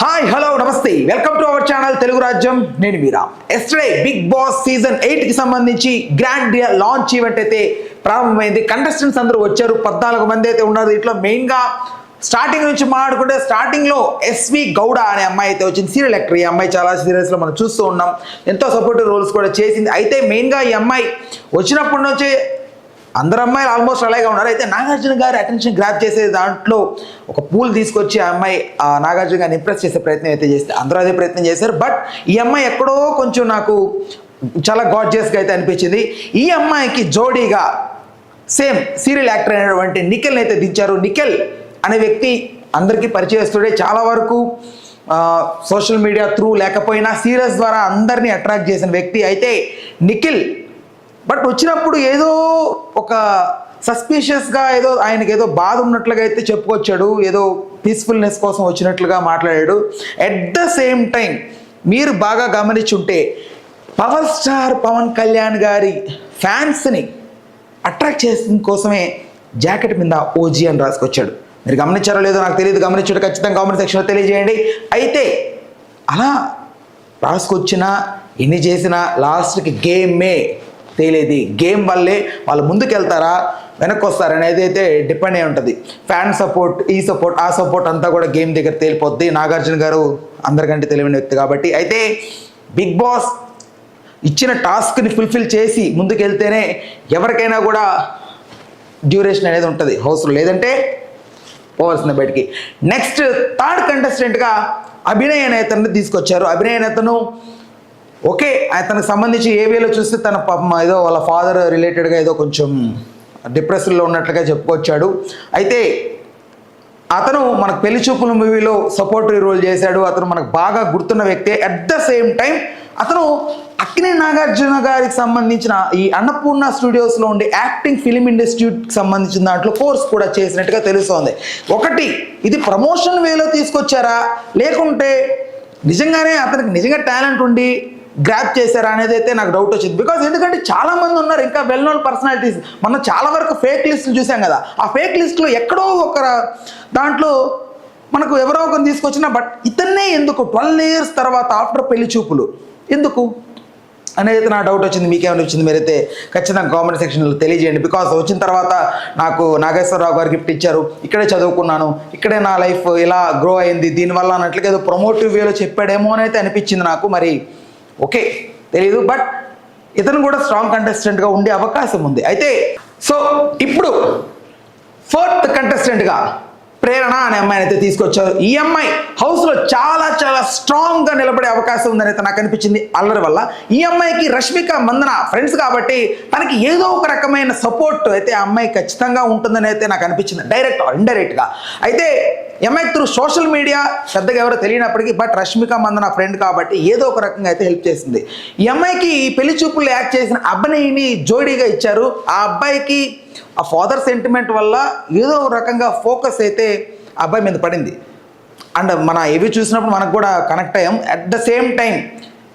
Hi hello నమస్తే welcome to our channel Telugu Rajyam నేను మీరా. Yesterday big boss season 8 కి సంబంధించి గ్రాండ్ లాంచ్ ఈవెంట్ అయితే ప్రారంభమైంది. కంటెస్టెంట్స్ అందరూ వచ్చారు, 14 మంది అయితే ఉన్నారు. దీంట్లో మెయిన్ గా స్టార్టింగ్ నుంచి మాట్లాడుకుంటే స్టార్టింగ్ లో ఎస్వి గౌడ అనే అమ్మాయి అయితే వచ్చింది. Serial actor. ఈ అమ్మాయి చాలా సీరియల్స్ లో మనం చూస్తూ ఉన్నాం, ఎంతో సపోర్టివ్ రోల్స్ కూడా చేసింది. అయితే మెయిన్ గా ఈ అమ్మాయి వచ్చినప్పటి నుంచి అందరు అమ్మాయిలు ఆల్మోస్ట్ అలాగే ఉన్నారు. అయితే నాగార్జున గారి అటెన్షన్ గ్రాప్ చేసే దాంట్లో ఒక పూల్ తీసుకొచ్చి ఆ అమ్మాయి నాగార్జున గారిని ఇంప్రెస్ చేసే ప్రయత్నం అయితే చేస్తే అందరూ అదే ప్రయత్నం చేశారు. బట్ ఈ అమ్మాయి ఎక్కడో కొంచెం నాకు చాలా గార్జియస్గా అయితే అనిపించింది. ఈ అమ్మాయికి జోడీగా సేమ్ సీరియల్ యాక్టర్ అయినటువంటి నిఖిల్ని అయితే దించారు. నిఖిల్ అనే వ్యక్తి అందరికీ పరిచయస్తుడే. చాలా వరకు సోషల్ మీడియా త్రూ లేకపోయినా సీరియల్స్ ద్వారా అందరినీ అట్రాక్ట్ చేసిన వ్యక్తి. అయితే నిఖిల్ బట్ వచ్చినప్పుడు ఏదో ఒక సస్పీషియస్గా ఏదో ఆయనకి ఏదో బాధ ఉన్నట్లుగా అయితే చెప్పుకొచ్చాడు. ఏదో పీస్ఫుల్నెస్ కోసం వచ్చినట్లుగా మాట్లాడాడు. ఎట్ ద సేమ్ టైం మీరు బాగా గమనించుంటే పవర్ స్టార్ పవన్ కళ్యాణ్ గారి ఫ్యాన్స్ని అట్రాక్ట్ చేసిన కోసమే జాకెట్ మీద ఓజీ అని రాసుకొచ్చాడు. మీరు గమనించారో లేదో నాకు తెలియదు, గమనించాడు ఖచ్చితంగా కామెంట్ సెక్షన్లో తెలియజేయండి. అయితే అలా రాసుకొచ్చినా ఎన్ని చేసినా లాస్ట్కి గేమే తేలేది. గేమ్ వల్లే వాళ్ళు ముందుకెళ్తారా వెనక్కి వస్తారా అనేది అయితే డిపెండ్ అయి ఉంటుంది. ఫ్యాన్ సపోర్ట్, ఈ సపోర్ట్, ఆ సపోర్ట్ అంతా కూడా గేమ్ దగ్గర తేలిపోద్ది. నాగార్జున గారు అందరికంటే తెలివైన వ్యక్తి కాబట్టి. అయితే బిగ్ బాస్ ఇచ్చిన టాస్క్ని ఫుల్ఫిల్ చేసి ముందుకెళ్తేనే ఎవరికైనా కూడా డ్యూరేషన్ అనేది ఉంటుంది హౌస్లో, లేదంటే పోవాల్సింది బయటికి. నెక్స్ట్ థర్డ్ కంటెస్టెంట్గా అభినయ్ అనే అతన్ని తీసుకొచ్చారు. అభినయ్ అనే అతను ఓకే, అతనికి సంబంధించి ఏవిలో చూస్తే తన ఏదో వాళ్ళ ఫాదర్ రిలేటెడ్గా ఏదో కొంచెం డిప్రెషన్లో ఉన్నట్లుగా చెప్పుకొచ్చాడు. అయితే అతను మనకు పెళ్లి చూపుల మూవీలో సపోర్టివ్ రోల్ చేశాడు. అతను మనకు బాగా గుర్తున్న వ్యక్తే. అట్ ద సేమ్ టైం అతను అక్కినేని నాగార్జున గారికి సంబంధించిన ఈ అన్నపూర్ణ స్టూడియోస్లో ఉండే యాక్టింగ్ ఫిలిం ఇండస్ట్రీకి సంబంధించిన దాంట్లో కోర్స్ కూడా చేసినట్టుగా తెలుస్తోంది. ఒకటి, ఇది ప్రమోషన్ వేలో తీసుకొచ్చారా లేకుంటే నిజంగానే అతనికి నిజంగా టాలెంట్ ఉండి గ్రాప్ చేశారా అనేది అయితే నాకు డౌట్ వచ్చింది. బికాజ్ ఎందుకంటే చాలా మంది ఉన్నారు ఇంకా వెల్ నోన్ పర్సనాలిటీస్. మనం చాలా వరకు ఫేక్ లిస్టులు చూసాం కదా. ఆ ఫేక్ లిస్టులో ఎక్కడో ఒక దాంట్లో మనకు ఎవరో ఒకరిని తీసుకొచ్చినా బట్ ఇతన్నే ఎందుకు 12 years తర్వాత ఆఫ్టర్ పెళ్లి చూపులు ఎందుకు అనేది అయితే నా డౌట్ వచ్చింది. మీకేమైనా వచ్చింది మీరైతే ఖచ్చితంగా కామెంట్ సెక్షన్లో తెలియజేయండి. బికాజ్ వచ్చిన తర్వాత నాకు నాగేశ్వరరావు గారు గిఫ్ట్ ఇచ్చారు, ఇక్కడే చదువుకున్నాను, ఇక్కడే నా లైఫ్ ఇలా గ్రో అయింది, దీనివల్ల అన్నట్లుగా ఏదో ప్రమోటివ్ వేలో చెప్పాడేమో అని అయితే అనిపించింది నాకు. మరి ఓకే తెలీదు, బట్ ఇతను కూడా స్ట్రాంగ్ కంటెస్టెంట్గా ఉండే అవకాశం ఉంది. అయితే సో ఇప్పుడు 4th కంటెస్టెంట్గా ప్రేరణ అనే అమ్మాయిని అయితే తీసుకొచ్చారు. ఈ అమ్మాయి హౌస్లో చాలా చాలా స్ట్రాంగ్గా నిలబడే అవకాశం ఉందని అయితే నాకు అనిపించింది అల్లరి వల్ల. ఈ అమ్మాయికి రష్మిక మందన ఫ్రెండ్స్ కాబట్టి తనకి ఏదో ఒక రకమైన సపోర్ట్ అయితే ఆ అమ్మాయి ఖచ్చితంగా ఉంటుందని అయితే నాకు అనిపించింది, డైరెక్ట్ ఆర్ ఇండైరెక్ట్గా. అయితే ఈ అమ్మాయి త్రూ సోషల్ మీడియా పెద్దగా ఎవరో తెలియనప్పటికీ బట్ రష్మిక మందన ఫ్రెండ్ కాబట్టి ఏదో ఒక రకంగా అయితే హెల్ప్ చేసింది. ఈ అమ్మాయికి ఈ పెళ్లి చూపులు యాక్ట్ చేసిన అభినయ్ని జోడీగా ఇచ్చారు. ఆ అబ్బాయికి ఆ ఫాదర్ సెంటిమెంట్ వల్ల ఏదో రకంగా ఫోకస్ అయితే అబ్బాయి మీద పడింది. అండ్ మన ఏవి చూసినప్పుడు మనకు కూడా కనెక్ట్ అయ్యాం. అట్ ద సేమ్ టైం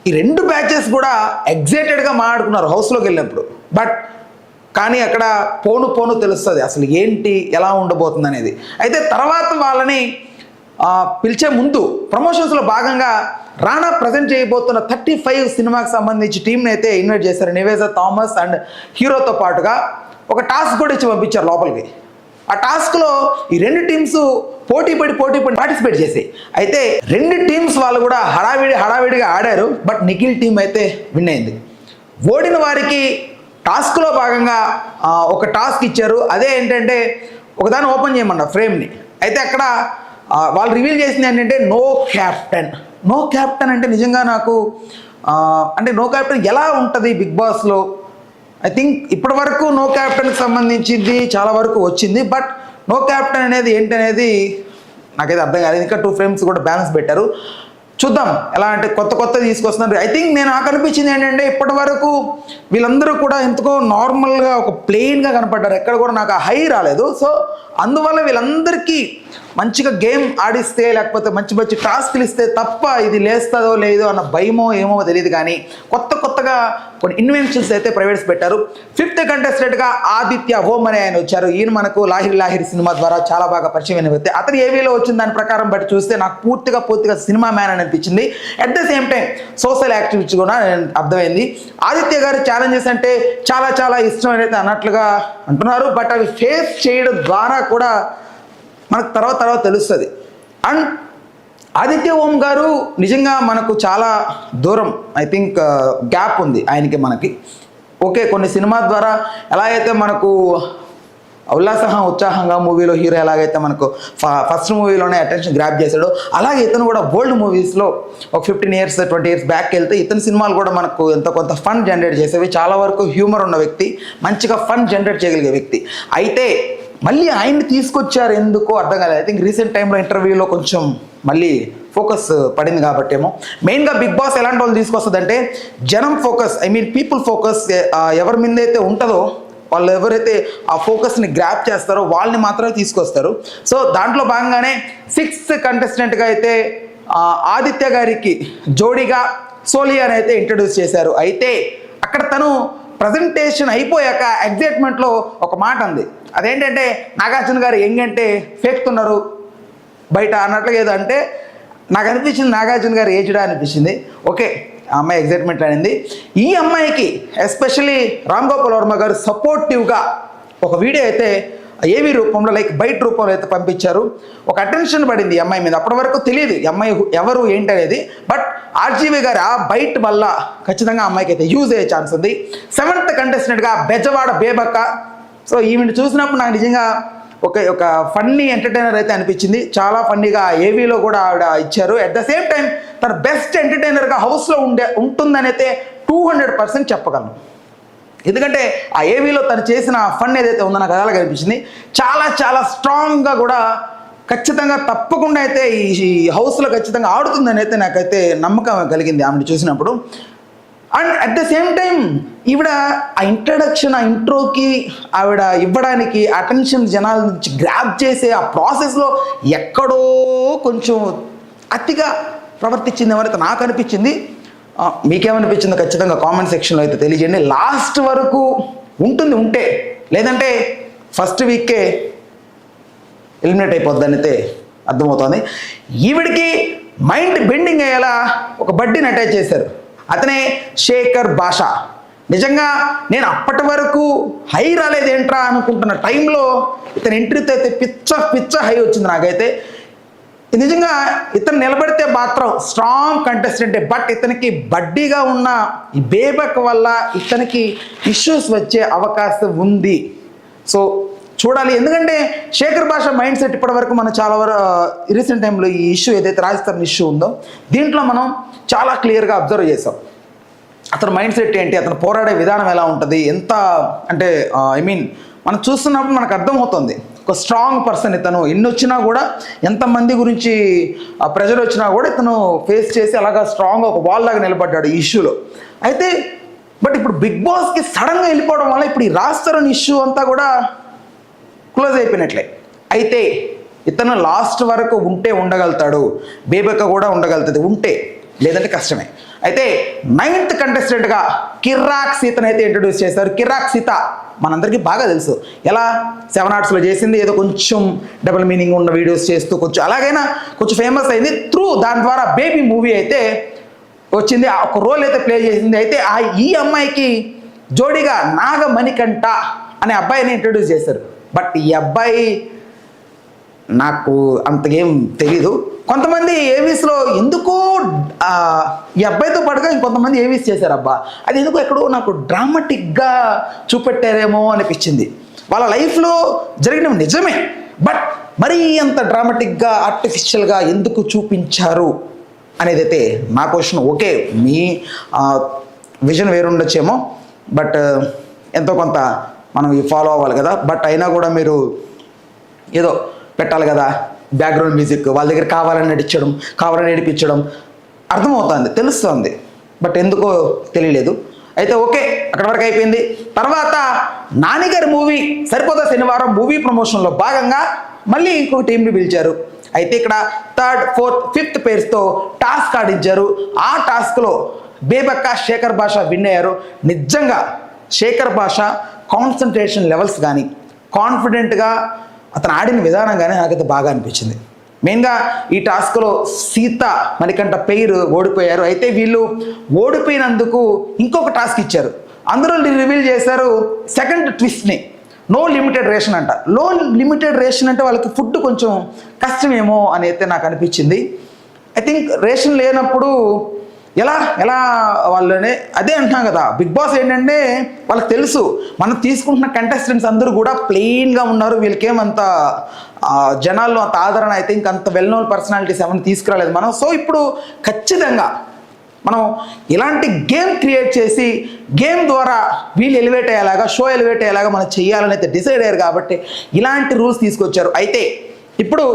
ఈ 2 బ్యాచెస్ కూడా ఎగ్జైటెడ్గా మాట్లాడుకున్నారు హౌస్లోకి వెళ్ళినప్పుడు. బట్ కానీ అక్కడ పోను తెలుస్తుంది అసలు ఏంటి ఎలా ఉండబోతుంది అనేది. అయితే తర్వాత వాళ్ళని పిలిచే ముందు ప్రమోషన్స్లో భాగంగా రానా ప్రజెంట్ చేయబోతున్న 35 సినిమాకి సంబంధించి టీంని అయితే ఇన్వైట్ చేశారు. నివేదా థామస్ అండ్ హీరోతో పాటుగా ఒక టాస్క్ కూడా ఇచ్చి పంపించారు లోపలికి. ఆ టాస్క్లో ఈ 2 టీమ్స్ పోటీ పడి పార్టిసిపేట్ చేసి అయితే 2 టీమ్స్ వాళ్ళు కూడా హడావిడిగా ఆడారు. బట్ నిఖిల్ టీం అయితే విన్ అయింది. ఓడిన వారికి టాస్క్లో భాగంగా ఒక టాస్క్ ఇచ్చారు. అదే ఏంటంటే ఒకదాన్ని ఓపెన్ చేయమన్నారు ఫ్రేమ్ని. అయితే అక్కడ వాళ్ళు రివీల్ చేసింది ఏంటంటే నో క్యాప్టెన్ అంటే నిజంగా నాకు అంటే నో క్యాప్టెన్ ఎలా ఉంటుంది బిగ్ బాస్లో. ఐ థింక్ ఇప్పటి వరకు నో క్యాప్టెన్కి సంబంధించింది చాలా వరకు వచ్చింది. బట్ నో క్యాప్టెన్ అనేది ఏంటనేది నాకైతే అర్థం కాలేదు. ఇంకా 2 ఫ్రేమ్స్ కూడా బ్యాలెన్స్ పెట్టారు. చూద్దాం ఎలా అంటే కొత్త తీసుకొస్తున్నారు. ఐ థింక్ నాకు అనిపించింది ఏంటంటే ఇప్పటి వరకు వీళ్ళందరూ కూడా ఎంతకో నార్మల్గా ఒక ప్లెయిన్గా కనపడ్డారు. ఎక్కడ కూడా నాకు ఆ హై రాలేదు. సో అందువల్ల వీళ్ళందరికీ మంచిగా గేమ్ ఆడిస్తే లేకపోతే మంచి మంచి టాస్క్లు ఇస్తే తప్ప ఇది లేస్తుందో లేదో అన్న భయమో ఏమో తెలియదు. కానీ కొత్తగా కొన్ని ఇన్వెన్షన్స్ అయితే ప్రైవేట్స్ పెట్టారు. 5th కంటెస్టెంట్గా ఆదిత్య ఓం అనే ఆయన వచ్చారు. ఈయన మనకు లాహిరి సినిమా ద్వారా చాలా బాగా పరిచయం వ్యక్తి. అతను ఏవీలో వచ్చిన దాని ప్రకారం బట్టి చూస్తే నాకు పూర్తిగా సినిమా మ్యాన్ అని అనిపించింది. At the same time social activity కూడా అర్థమైంది. ఆదిత్య గారి ఛాలెంజెస్ అంటే చాలా ఇష్టం అనేది అన్నట్లుగా అంటున్నారు. బట్ అవి ఫేస్ చేయడం ద్వారా కూడా మనకు తర్వాత తెలుస్తుంది. అండ్ ఆదిత్య ఓం గారు నిజంగా మనకు చాలా దూరం ఐ థింక్ గ్యాప్ ఉంది ఆయనకి మనకి. ఓకే, కొన్ని సినిమా ద్వారా ఎలా అయితే మనకు ఉత్సాహంగా మూవీలో హీరో ఎలాగైతే మనకు ఫస్ట్ మూవీలోనే అటెన్షన్ గ్రాప్ చేశాడో అలాగే ఇతను కూడా ఓల్డ్ మూవీస్లో ఒక 15 years 20 years బ్యాక్ వెళ్తే ఇతని సినిమాలు కూడా మనకు ఎంతో కొంత ఫన్ జనరేట్ చేసేవి. చాలా వరకు హ్యూమర్ ఉన్న వ్యక్తి, మంచిగా ఫన్ జనరేట్ చేయగలిగే వ్యక్తి. అయితే మళ్ళీ ఆయన్ని తీసుకొచ్చారు ఎందుకో అర్థం కాలేదు. ఐ థింక్ రీసెంట్ టైంలో ఇంటర్వ్యూలో కొంచెం మళ్ళీ ఫోకస్ పడింది కాబట్టి ఏమో. మెయిన్గా బిగ్ బాస్ ఎలాంటి వాళ్ళు తీసుకొస్తుందంటే జనం focus, I mean people focus ఎవరి మీద అయితే ఉంటుందో వాళ్ళు ఎవరైతే ఆ ఫోకస్ని గ్రాప్ చేస్తారో వాళ్ళని మాత్రమే తీసుకొస్తారు. సో దాంట్లో భాగంగానే 6th కంటెస్టెంట్గా అయితే ఆదిత్య గారికి జోడీగా సోలియాని అయితే ఇంట్రడ్యూస్ చేశారు. అయితే అక్కడ తను ప్రజెంటేషన్ అయిపోయాక ఎగ్జైట్మెంట్లో ఒక మాట ఉంది. అదేంటంటే నాగార్జున గారు ఎంగంటే ఫేక్తున్నారు బయట అన్నట్లుగా ఏదో అంటే నాకు అనిపించింది నాగార్జున గారు ఏజ్డా అనిపించింది. ఓకే, ఆ అమ్మాయి ఎగ్జైట్మెంట్ అనింది. ఈ అమ్మాయికి ఎస్పెషల్లీ రామ్ గోపాల్ వర్మ గారు సపోర్టివ్గా ఒక వీడియో అయితే ఏవి రూపంలో లైక్ బయట రూపంలో అయితే పంపించారు. ఒక అటెన్షన్ పడింది ఈ అమ్మాయి మీద. అప్పటి వరకు తెలియదు ఈ అమ్మాయి ఎవరు ఏంటి అనేది. బట్ ఆర్జీవి గారు ఆ బయట వల్ల ఖచ్చితంగా అమ్మాయికి అయితే యూజ్ అయ్యే ఛాన్స్ ఉంది. 7th కంటెస్టెంట్గా బెజవాడ బేబక్క. సో ఈవెంట్ చూసినప్పుడు నాకు నిజంగా ఒక ఫన్నీ ఎంటర్టైనర్ అయితే అనిపించింది. చాలా ఫన్నీగా ఏవీలో కూడా ఆవిడ ఇచ్చారు. అట్ ద సేమ్ టైం తన బెస్ట్ ఎంటర్టైనర్గా హౌస్లో ఉంటుందని అయితే 200% చెప్పగలను. ఎందుకంటే ఆ ఏవీలో తను చేసిన ఫన్ ఏదైతే ఉందో నాకు అలాగే అనిపించింది. చాలా స్ట్రాంగ్గా కూడా ఖచ్చితంగా తప్పకుండా అయితే ఈ హౌస్లో ఖచ్చితంగా ఆడుతుందని అయితే నాకైతే నమ్మకం కలిగింది ఆమెను చూసినప్పుడు. And at the same time ఈవిడ ఆ ఇంట్రడక్షన్, ఆ ఇంట్రోకి ఆవిడ ఇవ్వడానికి అటెన్షన్ జనాల నుంచి గ్రాప్ చేసే ఆ ప్రాసెస్లో ఎక్కడో కొంచెం అతిగా ప్రవర్తించింది అయితే నాకు అనిపించింది. మీకేమనిపించిందో ఖచ్చితంగా కామెంట్ సెక్షన్లో అయితే తెలియజేయండి. లాస్ట్ వరకు ఉంటే లేదంటే ఫస్ట్ వీకే ఎలిమినేట్ అయిపోద్దని అయితే అర్థమవుతుంది. ఈవిడికి మైండ్ బెండింగ్ అయ్యేలా ఒక బడ్డీని అటాచ్ చేశారు. అతనే శేఖర్ భాష. నిజంగా నేను అప్పటి వరకు హై రాలేదేంట్రా అనుకుంటున్న టైంలో ఇతని ఎంట్రీతో అయితే పిచ్చ హై వచ్చింది నాకైతే. నిజంగా ఇతను నిలబడితే మాత్రం స్ట్రాంగ్ కంటెస్టెంటే. బట్ ఇతనికి బడ్డీగా ఉన్న ఈ బేబక్ వల్ల ఇతనికి ఇష్యూస్ వచ్చే అవకాశం ఉంది. సో చూడాలి. ఎందుకంటే శేఖర్ భాష మైండ్ సెట్ ఇప్పటి వరకు మనం చాలా రీసెంట్ టైంలో ఈ ఇష్యూ ఏదైతే రాజస్థాన్ ఇష్యూ ఉందో దీంట్లో మనం చాలా క్లియర్గా అబ్జర్వ్ చేసాం. అతని మైండ్ సెట్ ఏంటి, అతను పోరాడే విధానం ఎలా ఉంటుంది, ఎంత అంటే ఐ మీన్ మనం చూస్తున్నప్పుడు మనకు అర్థమవుతుంది. ఒక స్ట్రాంగ్ పర్సన్ ఇతను. ఎన్ని వచ్చినా కూడా ఎంతమంది గురించి ప్రెజర్ వచ్చినా కూడా ఇతను ఫేస్ చేసి అలాగా స్ట్రాంగ్గా ఒక వాల్ లాగా నిలబడ్డాడు ఈ ఇష్యూలో. అయితే బట్ ఇప్పుడు బిగ్ బాస్కి సడన్గా వెళ్ళిపోవడం వల్ల ఇప్పుడు ఈ రాజస్థాన్ ఇష్యూ అంతా కూడా క్లోజ్ అయిపోయినట్లే. అయితే ఇతను లాస్ట్ వరకు ఉండగలుగుతాడు, బేబక్క కూడా ఉండగలుగుతుంది లేదంటే కష్టమే. అయితే 9th కంటెస్టెంట్గా కిర్రాక్ సీతను అయితే ఇంట్రడ్యూస్ చేశారు. కిర్రాక్ సీత మనందరికీ బాగా తెలుసు. ఎలా 7 Artsలో చేసింది, ఏదో కొంచెం డబుల్ మీనింగ్ ఉన్న వీడియోస్ చేస్తూ కొంచెం అలాగైనా కొంచెం ఫేమస్ అయింది. దాని ద్వారా బేబీ మూవీ అయితే వచ్చింది, ఒక రోల్ అయితే ప్లే చేసింది. అయితే ఈ అమ్మాయికి జోడీగా నాగమణికంఠ అనే అబ్బాయిని ఇంట్రడ్యూస్ చేశారు. బట్ ఈ అబ్బాయి నాకు అంతకేం తెలీదు. కొంతమంది ఏవీస్లో ఎందుకో ఈ అబ్బాయితో పాటుగా ఇంకొంతమంది ఏవీస్ చేశారు. అబ్బా అది ఎందుకో ఎక్కడో నాకు డ్రామాటిక్గా చూపెట్టారేమో అనిపించింది. వాళ్ళ లైఫ్లో జరిగిన నిజమే, బట్ మరీ అంత డ్రామాటిక్గా ఆర్టిఫిషియల్గా ఎందుకు చూపించారు అనేది అయితే నా క్వశ్చన్. ఓకే, మీ విజన్ వేరుండొచ్చేమో, బట్ ఎంతో కొంత మనం ఫాలో అవ్వాలి కదా. బట్ అయినా కూడా మీరు ఏదో పెట్టాలి కదా, బ్యాక్గ్రౌండ్ మ్యూజిక్ వాళ్ళ దగ్గర కావాలని నడిచడం, కావాలని నడిపించడం అర్థమవుతుంది, తెలుస్తుంది. బట్ ఎందుకో తెలియలేదు. అయితే ఓకే, అక్కడ వరకు అయిపోయింది. తర్వాత నానిగారి మూవీ సరిపోదా శనివారం మూవీ ప్రమోషన్లో భాగంగా మళ్ళీ ఇంకొక టీంని పిలిచారు. అయితే ఇక్కడ థర్డ్, ఫోర్త్, ఫిఫ్త్ పేర్స్తో టాస్క్ ఆడించారు. ఆ టాస్క్లో బేబక్క, శేఖర్ భాష విన్ అయ్యారు. నిజంగా శేఖర్ భాష కాన్సన్ట్రేషన్ లెవెల్స్ కానీ, కాన్ఫిడెంట్గా అతను ఆడిన విధానం కానీ నాకైతే బాగా అనిపించింది. మెయిన్గా ఈ టాస్క్లో సీత, మణికంఠ పేరు ఓడిపోయారు. అయితే వీళ్ళు ఓడిపోయినందుకు ఇంకొక టాస్క్ ఇచ్చారు. అందులో రివీల్ చేశారు సెకండ్ ట్విస్ట్ని. నో లిమిటెడ్ రేషన్ అంట. లో లిమిటెడ్ రేషన్ అంటే వాళ్ళకి ఫుడ్ కొంచెం కష్టమేమో అని అయితే నాకు అనిపించింది. ఐ థింక్ రేషన్ లేనప్పుడు ఎలా వాళ్ళనే అదే అంటున్నాం కదా, బిగ్ బాస్ ఏంటంటే వాళ్ళకి తెలుసు మనం తీసుకుంటున్న కంటెస్టెంట్స్ అందరూ కూడా ప్లెయిన్గా ఉన్నారు, వీళ్ళకేమంత జనాల్లో అంత ఆదరణ అయితే ఇంకంత వెల్ నోన్ పర్సనాలిటీస్ ఏమైనా తీసుకురాలేదు మనం. సో ఇప్పుడు ఖచ్చితంగా మనం ఇలాంటి గేమ్ క్రియేట్ చేసి గేమ్ ద్వారా వీళ్ళు ఎలివేట్ అయ్యేలాగా, షో ఎలివేట్ అయ్యేలాగా మనం చేయాలని అయితే డిసైడ్ అయ్యారు. కాబట్టి ఇలాంటి రూల్స్ తీసుకొచ్చారు. అయితే ఇప్పుడు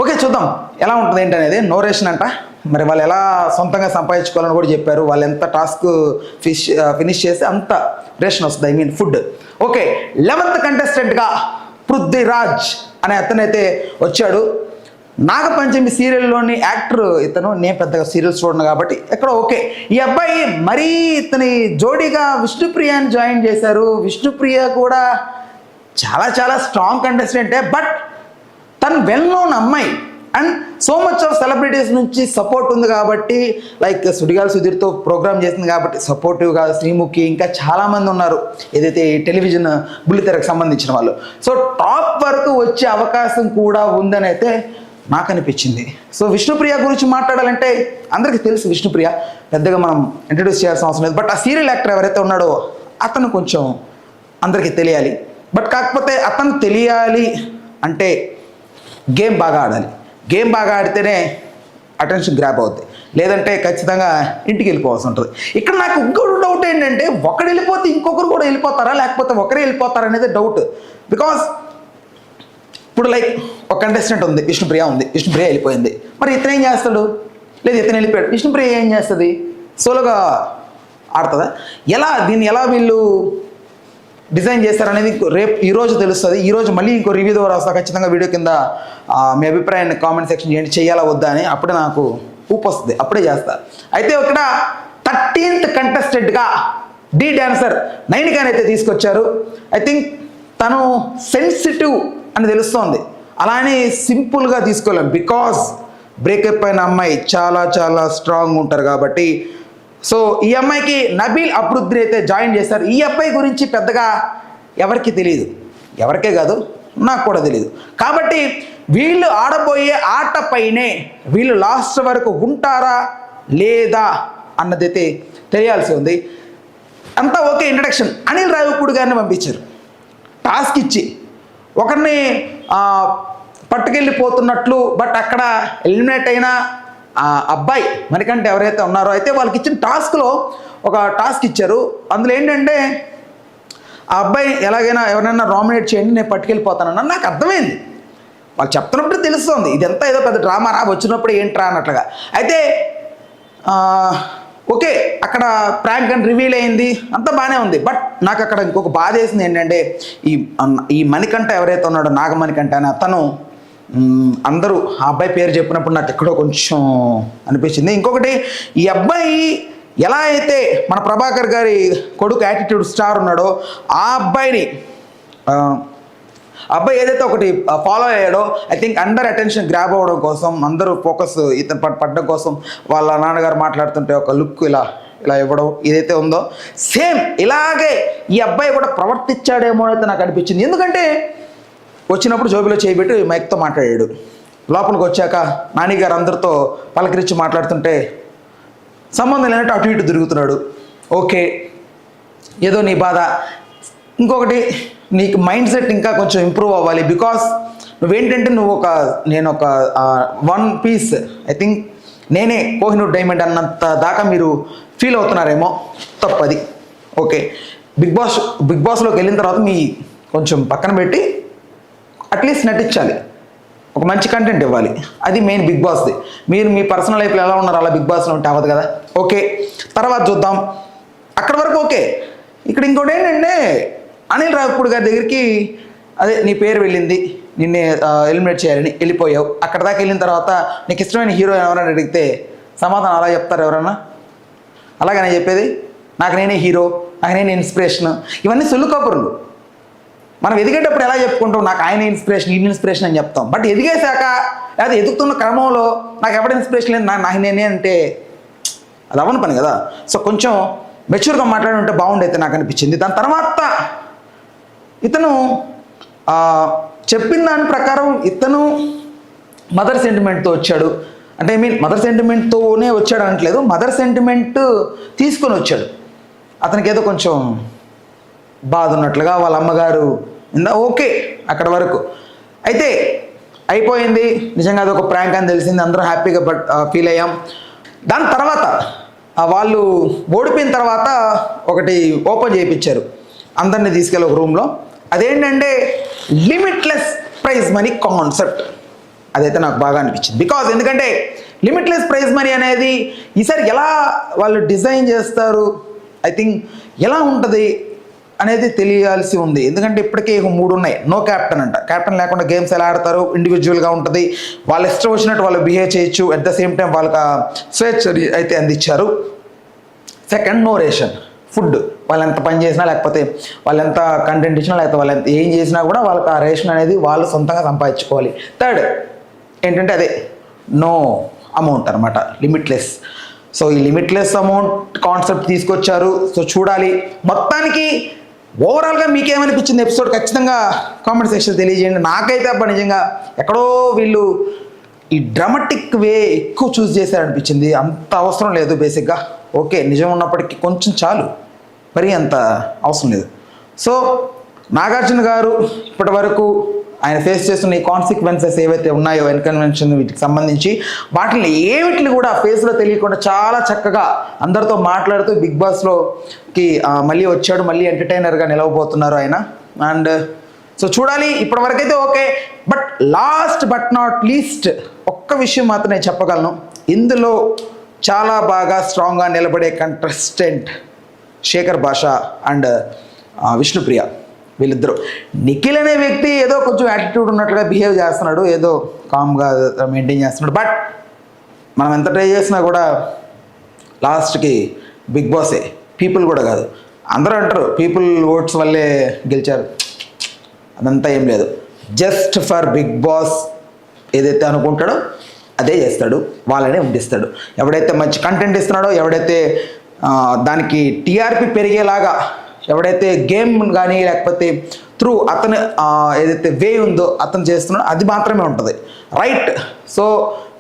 ఓకే, చూద్దాం ఎలా ఉంటుంది ఏంటనేది. నో రేషన్ అంట. మరి వాళ్ళు ఎలా సొంతంగా సంపాదించుకోవాలని కూడా చెప్పారు. వాళ్ళు ఎంత టాస్క్ ఫినిష్ చేస్తే అంత రేషన్ వస్తుంది, I mean food. Okay, 11th కంటెస్టెంట్గా పృథ్వీరాజ్ అనే అతనైతే వచ్చాడు. నాగపంచమి సీరియల్లోని యాక్టర్ ఇతను. నేను పెద్దగా సీరియల్స్ చూడను కాబట్టి ఎక్కడ ఓకే. ఈ అబ్బాయి మరీ ఇతని జోడీగా విష్ణుప్రియని జాయిన్ చేశారు. విష్ణుప్రియ కూడా చాలా స్ట్రాంగ్ కంటెస్టెంటే, బట్ తను వెల్ నోన్ అమ్మాయి and so much of celebrities నుంచి సపోర్ట్ ఉంది కాబట్టి, లైక్ సుడిగాలి సుధీర్తో ప్రోగ్రామ్ చేసింది కాబట్టి సపోర్టివ్గా, శ్రీముఖి ఇంకా చాలామంది ఉన్నారు ఏదైతే టెలివిజన్ బుల్లితెరకు సంబంధించిన వాళ్ళు. సో టాప్ వరకు వచ్చే అవకాశం కూడా ఉందని అయితే నాకు అనిపించింది. సో విష్ణుప్రియ గురించి మాట్లాడాలంటే అందరికీ తెలుసు, విష్ణుప్రియ పెద్దగా మనం ఇంట్రడ్యూస్ చేయాల్సిన అవసరం లేదు. బట్ ఆ సీరియల్ యాక్టర్ ఎవరైతే ఉన్నాడో అతను కొంచెం అందరికీ తెలియాలి. బట్ కాకపోతే అతను తెలియాలి అంటే గేమ్ బాగా ఆడాలి. గేమ్ బాగా ఆడితేనే అటెన్షన్ గ్రాప్ అవుతుంది, లేదంటే ఖచ్చితంగా ఇంటికి వెళ్ళిపోవాల్సి ఉంటుంది. ఇక్కడ నాకు ఇంకొక డౌట్ ఏంటంటే, ఒకరు వెళ్ళిపోతే ఇంకొకరు కూడా వెళ్ళిపోతారా, లేకపోతే ఒకరే వెళ్ళిపోతారా అనేది డౌట్. బికాస్ ఇప్పుడు లైక్ ఒక కంటెస్టెంట్ ఉంది, విష్ణుప్రియ ఉంది, విష్ణుప్రియ వెళ్ళిపోయింది. మరి ఇతను ఏం చేస్తాడు? లేదు ఇతను వెళ్ళిపోయాడు, విష్ణుప్రియ ఏం చేస్తుంది? సోలోగా ఆడుతుందా? దీన్ని ఎలా వీళ్ళు డిజైన్ చేస్తారనేది ఈరోజు తెలుస్తుంది. ఈరోజు మళ్ళీ ఇంకో రివ్యూ ద్వారా వస్తా. ఖచ్చితంగా వీడియో కింద మీ అభిప్రాయాన్ని కామెంట్ సెక్షన్ చేయండి, చేయాలా వద్దా అని. అప్పుడే నాకు ఊపు వస్తుంది, అప్పుడే చేస్తా. అయితే ఇక్కడ 13th కంటెస్టెంట్గా డి డాన్సర్ నైనికాని అయితే తీసుకొచ్చారు. ఐ థింక్ తను సెన్సిటివ్ అని తెలుస్తోంది, అలానే సింపుల్గా తీసుకోలేం. బికాజ్ బ్రేకప్ అయిన అమ్మాయి చాలా స్ట్రాంగ్ ఉంటారు కాబట్టి. సో ఈ అమ్మాయికి నబీల్ అబ్రుద్రి అయితే జాయిన్ చేశారు. ఈ అబ్బాయి గురించి పెద్దగా ఎవరికి తెలియదు, ఎవరికే కాదు నాకు కూడా తెలియదు. కాబట్టి వీళ్ళు ఆడబోయే ఆట పైనే వీళ్ళు లాస్ట్ వరకు ఉంటారా లేదా అన్నదైతే తెలియాల్సి ఉంది. అంతా ఓకే. ఇంట్రడక్షన్ అనిల్ రావిపూడి గారిని పంపించారు. టాస్క్ ఇచ్చి ఒకరిని పట్టుకెళ్ళిపోతున్నట్లు, బట్ అక్కడ ఎలిమినేట్ అయిన అబ్బాయి మణికంఠ ఎవరైతే ఉన్నారో అయితే వాళ్ళకి ఇచ్చిన టాస్క్లో ఒక టాస్క్ ఇచ్చారు. అందులో ఏంటంటే ఆ అబ్బాయి ఎలాగైనా ఎవరైనా నామినేట్ చేయండి, నేను పట్టుకెళ్ళిపోతానన్నా. నాకు అర్థమైంది, వాళ్ళు చెప్తున్నప్పుడు తెలుస్తుంది ఇదంతా ఏదో పెద్ద డ్రామా రా, వచ్చినప్పుడు ఏంట్రా అన్నట్లుగా. అయితే ఓకే, అక్కడ ప్రాంక్ అని రివీల్ అయింది, అంతా బాగానే ఉంది. బట్ నాకు అక్కడ ఇంకొక బాధ వేసింది ఏంటంటే, ఈ మణికంఠ ఎవరైతే ఉన్నాడో, నాగమణికంఠ అని అతను, అందరూ ఆ అబ్బాయి పేరు చెప్పినప్పుడు నాకు ఎక్కడో కొంచెం అనిపించింది. ఇంకొకటి, ఈ అబ్బాయి ఎలా అయితే మన ప్రభాకర్ గారి కొడుకు యాటిట్యూడ్ స్టార్ ఉన్నాడో ఆ అబ్బాయిని, అబ్బాయి ఏదైతే ఒకటి ఫాలో అయ్యాడో, ఐ థింక్ అందరు అటెన్షన్ గ్రాబ్ అవ్వడం కోసం, అందరూ ఫోకస్ ఇతను పడ్డం కోసం వాళ్ళ నాన్నగారు మాట్లాడుతుంటే ఒక లుక్ ఇలా ఇవ్వడం ఏదైతే ఉందో, సేమ్ ఇలాగే ఈ అబ్బాయి కూడా ప్రవర్తించాడేమో అయితే నాకు అనిపించింది. ఎందుకంటే వచ్చినప్పుడు జోబిలో చేయబెట్టి మైక్తో మాట్లాడాడు, లోపలికి వచ్చాక నానిగారు అందరితో పలకరించి మాట్లాడుతుంటే సంబంధం లేనట్టు అటు ఇటు తిరుగుతున్నాడు. ఓకే, ఏదో నీ బాధ. ఇంకొకటి, నీకు మైండ్ సెట్ ఇంకా కొంచెం ఇంప్రూవ్ అవ్వాలి. బికాస్ నువ్వేంటంటే నేను ఒక 1 piece, ఐ థింక్ నేనే కోహినూర్ డైమండ్ అన్నంత దాకా మీరు ఫీల్ అవుతున్నారేమో, తప్పది. ఓకే, బిగ్ బాస్లోకి వెళ్ళిన తర్వాత మీ కొంచెం పక్కన పెట్టి అట్లీస్ట్ నటించాలి, ఒక మంచి కంటెంట్ ఇవ్వాలి. అది మెయిన్ బిగ్ బాస్ది. మీరు మీ పర్సనల్ లైఫ్లో ఎలా ఉన్నారు అలా బిగ్ బాస్లో ఉంటే అవ్వదు కదా. ఓకే, తర్వాత చూద్దాం. అక్కడ వరకు ఓకే. ఇక్కడ ఇంకోటి ఏంటంటే, అనిల్ రావిపూడి గారి దగ్గరికి అదే నీ పేరు వెళ్ళింది, నిన్నే ఎలిమినేట్ చేయాలని వెళ్ళిపోయావు. అక్కడ దాకా వెళ్ళిన తర్వాత నీకు ఇష్టమైన హీరో ఎవరైనా అడిగితే సమాధానం అలా చెప్తారు ఎవరన్నా? అలాగే నేను చెప్పేది, నాకు నేనే హీరో, నాకు నేనే ఇన్స్పిరేషన్, ఇవన్నీ సొల్లు కబుర్లు. మనం ఎదిగేటప్పుడు ఎలా చెప్పుకుంటాం, నాకు ఆయన ఇన్స్పిరేషన్, ఈయన ఇన్స్పిరేషన్ అని చెప్తాం. బట్ ఎదిగేశాక లేదా ఎదుగుతున్న క్రమంలో నాకు ఎవరి ఇన్స్పిరేషన్ లేదు, నాకు నేనే అంటే అది అవ్వని పని కదా. సో కొంచెం మెచ్యూర్గా మాట్లాడి ఉంటే బాగుండైతే నాకు అనిపించింది. దాని తర్వాత ఇతను చెప్పిన దాని ప్రకారం ఇతను మదర్ సెంటిమెంట్తో వచ్చాడు. అంటే ఐ మీన్ మదర్ సెంటిమెంట్తోనే వచ్చాడు అనట్లేదు, మదర్ సెంటిమెంట్ తీసుకొని వచ్చాడు. అతనికి ఏదో కొంచెం బాధ ఉన్నట్లుగా వాళ్ళ అమ్మగారు ఓకే అక్కడ వరకు అయితే అయిపోయింది. నిజంగా అది ఒక ప్రాంక్ అని తెలిసింది, అందరూ హ్యాపీగా ఫీల్ అయ్యాం. దాని తర్వాత వాళ్ళు ఓడిపోయిన తర్వాత ఒకటి ఓపెన్ చేయించారు, అందరినీ తీసుకెళ్ళి ఒక రూమ్లో. అదేంటంటే లిమిట్లెస్ ప్రైజ్ మనీ కాన్సెప్ట్. అదైతే నాకు బాగా అనిపించింది. బికాజ్ ఎందుకంటే లిమిట్లెస్ ప్రైజ్ మనీ అనేది ఈసారి ఎలా వాళ్ళు డిజైన్ చేస్తారు, ఐ థింక్ ఎలా ఉంటుంది అనేది తెలియాల్సి ఉంది. ఎందుకంటే ఇప్పటికే 3 ఉన్నాయి. నో క్యాప్టెన్ అంట, క్యాప్టెన్ లేకుండా గేమ్స్ ఎలా ఆడతారు, ఇండివిజువల్గా ఉంటుంది, వాళ్ళు ఇష్టం వచ్చినట్టు వాళ్ళు బిహేవ్ చేయొచ్చు. అట్ ద సేమ్ టైం వాళ్ళకి స్వేచ్ఛ అయితే అందించారు. Second, no ration food. వాళ్ళు ఎంత పని చేసినా, లేకపోతే వాళ్ళు ఎంత కంటెంట్ ఇచ్చినా, లేకపోతే వాళ్ళు ఎంత ఏం చేసినా కూడా వాళ్ళకి ఆ రేషన్ అనేది వాళ్ళు సొంతంగా సంపాదించుకోవాలి. థర్డ్ ఏంటంటే అదే నో అమౌంట్ అనమాట, లిమిట్లెస్. సో ఈ లిమిట్లెస్ అమౌంట్ కాన్సెప్ట్ తీసుకొచ్చారు. సో చూడాలి. మొత్తానికి ఓవరాల్గా మీకేమనిపించింది ఎపిసోడ్ ఖచ్చితంగా కామెంట్ సెక్షన్ తెలియజేయండి. నాకైతే అబ్బా నిజంగా ఎక్కడో వీళ్ళు ఈ డ్రామాటిక్ వే ఎక్కువ చూస్ చేశారనిపించింది. అంత అవసరం లేదు బేసిక్గా. ఓకే నిజం ఉన్నప్పటికీ కొంచెం చాలు, మరి అంత అవసరం లేదు. సో నాగార్జున గారు ఇప్పటి వరకు ఆయన ఫేస్ చేస్తున్న ఈ కాన్సిక్వెన్సెస్ ఏవైతే ఉన్నాయో, ఇన్కన్వెన్షన్ వీటికి సంబంధించి వాటిని ఏమిటిని కూడా ఫేస్లో తెలియకుండా చాలా చక్కగా అందరితో మాట్లాడుతూ బిగ్ బాస్లోకి మళ్ళీ వచ్చాడు. మళ్ళీ ఎంటర్టైనర్గా నిలవబోతున్నారు ఆయన. అండ్ సో చూడాలి. ఇప్పటివరకైతే okay. But last but not least ఒక్క విషయం మాత్రం నేను చెప్పగలను. ఇందులో చాలా బాగా స్ట్రాంగ్గా నిలబడే కంటెస్టెంట్ శేఖర్ భాష అండ్ విష్ణుప్రియ. వీళ్ళిద్దరు. నిఖిల్ అనే వ్యక్తి ఏదో కొంచెం యాటిట్యూడ్ ఉన్నట్లుగా బిహేవ్ చేస్తున్నాడు, ఏదో కామ్గా మెయింటైన్ చేస్తున్నాడు. బట్ మనం ఎంత ట్రై చేసినా కూడా లాస్ట్కి బిగ్ బాసే, పీపుల్ కూడా కాదు. అందరూ అంటారు పీపుల్ ఓట్స్ వల్లే గెలిచారు, అదంతా ఏం లేదు. జస్ట్ ఫర్ బిగ్ బాస్ ఏదైతే అనుకుంటాడో అదే చేస్తాడు, వాళ్ళనే ఉండిస్తాడు. ఎవడైతే మంచి కంటెంట్ ఇస్తున్నాడో, ఎవడైతే దానికి టీఆర్పీ పెరిగేలాగా, ఎవడైతే గేమ్ కానీ లేకపోతే త్రూ అతను ఏదైతే వే ఉందో అతను చేస్తున్నాడో అది మాత్రమే ఉంటుంది, రైట్? సో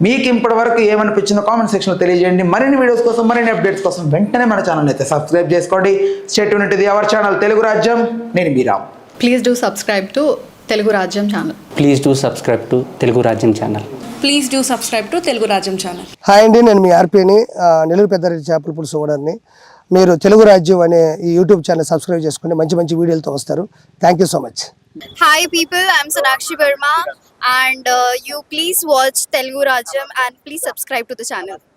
మీకు ఇప్పటి వరకు ఏమనిపించిందో కామెంట్ సెక్షన్లో తెలియజేయండి. మరిన్ని వీడియోస్ కోసం, మరిన్ని అప్డేట్స్ కోసం వెంటనే మన ఛానల్ అయితే సబ్స్క్రైబ్ చేసుకోండి. Stay tuned to our channel Telugu Rajyam. నేను Meeram. Please do subscribe to Telugu Rajyam channel. Please do subscribe to Telugu Rajyam channel. Please do subscribe to Telugu Rajyam channel. Hi అండి, నేను మీ ఆర్పీని, నెల్లూరు పెద్దారెడ్డి చేపల పులుసు ఓనర్ని. మీరు తెలుగు రాజ్యం అనే ఈ యూట్యూబ్ ఛానల్ సబ్స్క్రైబ్ చేసుకుని మంచి మంచి వీడియోలతో వస్తారు. Thank you so much. Hi people, I'm Sonakshi Verma and you please watch Telugu Rajyam and please subscribe to the channel.